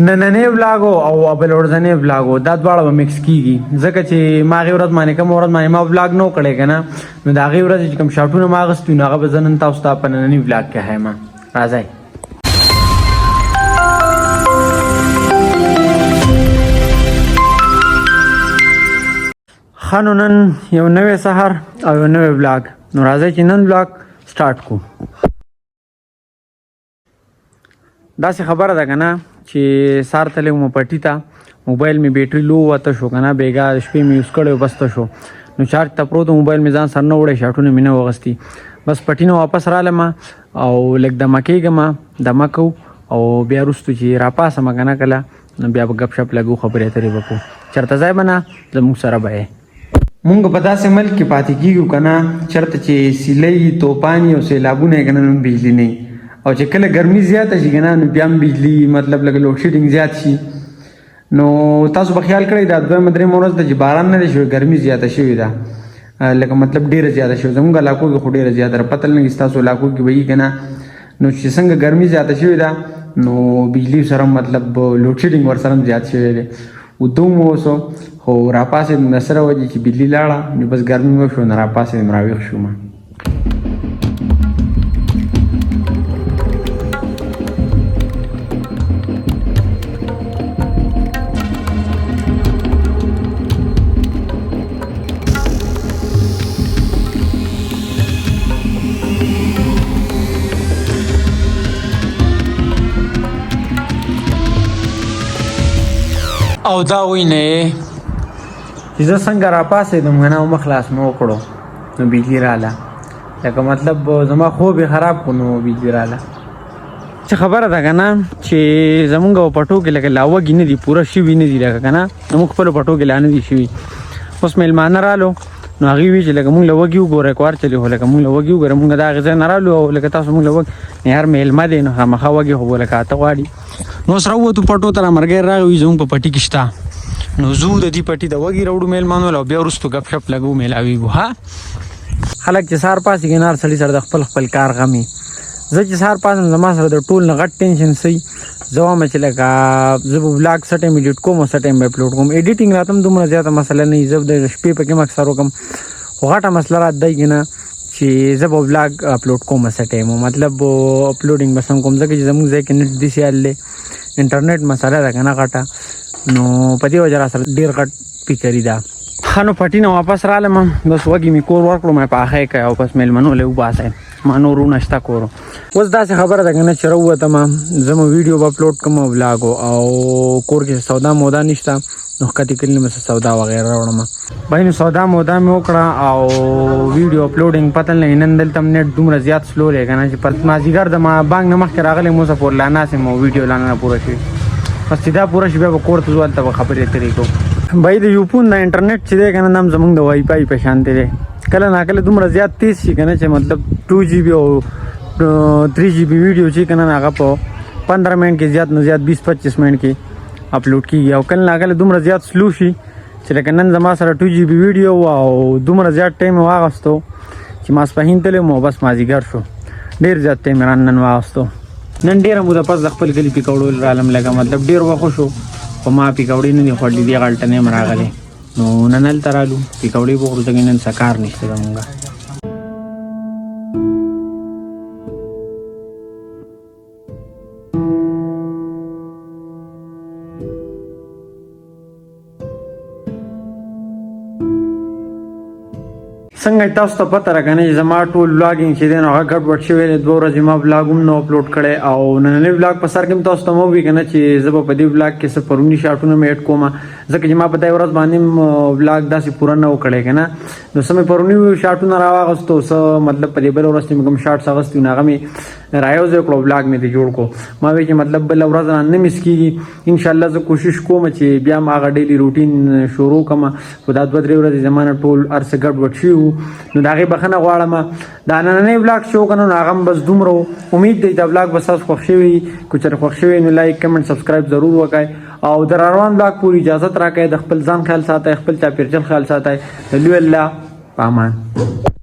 نننې ولاګو او بل ورځنې ولاګو دا دواړه به مکس کیږي ځکه چې ما هغې ورځ باندې کوم ورځ باندې ما ولاګ نه و کړی که نه نو د هغې ورځې چې کوم شاټونه ما اخیستي نو هغه به زه نن تاسو ته په ننني ولاګ کې ښیم. راځئ ښه نو نن یو نوی سهار او یو نوی ولاګ نو راځئ چې نن ولاګ سټارټ کړو. داسې خبره ده که نه چې سهار تللی وم پټي ته موبایل مې بیټري لو وته شو که نه بېګا د شپې مې یوز کړی بسته شو نو چارج ته پروت موبایل مې ځان سره نه وړی شاټونه مې نه واغستي بس پټي نه واپس رالم او لږ دمه کېږم دمه کوو او بیا وروستو چې راپاسم که نه کله نو بیا به ګپ شپ لګو خبرې اترې به کوو چېرته ځای به نه زموږ سره به یې. مونږ په داسې ملک کې پاتې کېږو که نه چېرته چې سیلۍ توپان او سیلابونه یې که نه نو بجلي نه او چې کله ګرمي زیاته شي که نه نو بیا هم بجلي مطلب لکه لوډ شیډینګ زیات شي نو تاسو به خیال کړئ دا دویمه درېیمه ورځ ده چې باران نه دی شوی ګرمي زیاته شوې ده لکه مطلب ډېره زیاته شوې زموږ علاقو کې خو ډېره زیاته ده پته لګي ستاسو علاقو کې به وي که نه نو چې څنګه ګرمي زیاته شوې ده نو بجلي سره مطلب لوډ شیډینګ ورسره هم زیات شوی دی اوده مو اوسو خو راپاسېدم د سره وجې چې بجلي لاړه نو بس ګرمي وشوه نو راپاسېدم راویښ شوم. او دا وینه چې زه څنګه راپاسېدم که نه او مخ لاس مې وکړو نو بجلي راله لکه مطلب زما خوب یې خراب کړو نو بجلي راله. څه خبره ده که نه چې زمونږ په پټو کې لکه لا وږي نه دي پوره شوي نه دي لکه که نه زموږ خپلو پټو کې لا نه دي شوي اوس میلمانه رالو نو هغوی وي چې لکه مونږ له وږي وګوره کوار چلي خو لکه مونږ له وږي وګوره مونږ د هغې ځای نه رالو او لکه تاسو مونږ له وږي هر میلمه دی نو خامخا وږي خو به لکه اته غواړي نو اوس راووتو پټو ته رامرګی راغی زموږ په پټي کې شته نو زو د دې پټي د وږي راوړو میلمانو او بیا وروستو ګپ شپ لګو میلاویږو. ها خلک چې سهار پاسېږي نه هر سړي سره د خپل خپل کار غمي زه چې سهار پاسم زما سره د ټول نه غټ ټینشن صحی زه وایم چې لکه زه به ولاګ څه ټایم ایډیټ کوم او څه ټایم به اپلوډ کوم ایډیټینګ راته هم دومره زیاته مسله نه وي زه د شپې پکې هم اکثر وکړم خو غټه مسله راته دی که نه چې زه به ولاګ اپلوډ کوم څه ټایم مطلب اپلوډینګ به سم کوم ځکه چې زموږ ځای کې نیټ داسې حال دی انټرنیټ مسله ده که نه غټه نو په دې وجه را سره ډېر غټ فکري ده. ښه نو پټي نه واپس رالم بس وږي مې کور ورکړو مې پاخی کوي او بس میلمنو له وباسئ ما نور نشته کور. اوس داسې خبره ده که نه چې راووتم زه مو ویډیو به اپلوډ کوم ولاګو او کور کې سودا مودا نشته نو ښکتې کلي مې سودا وغیره راوړم بهی نو سودا مودا مې وکړه او ویډیو اپلوډینګ پته نه نن دلته هم نیټ دومره زیات سلو دی که نه چې پر مازدیګر د بانک نه مخکې راغلی مو اوسه پورې لا ناست یم او ویډیو لا نه پوره شوي بس چې دا پوره شي بیا به کور ته ځو هلته به خبرې اترې کوو. بهی د یوپون د انټرنیټ چې دی که نه دا هم زموږ د وائی فای په شانتې دی کله ناکله دومره زیات تیز شي که نه چې مطلب 2 GB او 3 GB ویډیو چې که نه هغه په 15 منټ کې زیات نه زیات 20-25 منټ کې اپلوډ کېږي او کله ناکله دومره زیات سلو شي چې لکه نن زما سره 2 GB ویډیو او دومره زیات ټایم یې واغستو چې ماسپښین تللی وم او بس مازدیګر شو ډېر زیات ټایم یې نن واغستو. نن ډېره موده پس د خپل کلي پیکوړو رالم لکه مطلب ډېر وخت شو خو ما پیکوړې نه دي خوړلي دې غلطه نه یم راغلی نو نن هلته رالو پیکوړې به وخورو ځکه نن څه کار نشته زمونږ. څنګه تاسو ته پته راکنه چې زما ټول ولاګینګ چې دی نو هغه ګډوډ شوی دی 2 ورځې ما ولاګ هم نه اپلوډ کړی او نننی ولاګ په سر کې هم تاسو ته مو وي که نه چې زه به په دې ولاګ کې څه پروني شاټونه مې ایډ کوم ځکه چې ما په دې ورځ باندې ولاګ داسې پوره نه و کړی که نه نو څه مې پروني شاټونه راواغستو څه مطلب په دې بله ورځ چې مې کوم شاټس اغوستي نو هغه مې رايوځای کړو ولاګ مې ترې جوړ کړو ما وایي چې مطلب بله ورځ رانه مس کېږي انشاءالله زه کوشش کوم چې بیا هم هغه ډیلي روټین شروع کړم خو دا 2-3 ورځې زما نه ټول هر څه ګډوډ شوي وو نو د هغې بخښنه غواړم دا نننی ولاګ چې وکړه نو هغه هم بس دومره امید دی دا ولاګ به ستاسو خوښ شوي که چېرې خوښ شوي نو لایک کمنټ سبسکرایب ضرور وکړئ او د روان ولاګ پورې اجازت راکړئ د خپل ځان خیال ساتئ خپل چاپېریال خیال ساتئ د لوی الله په امان.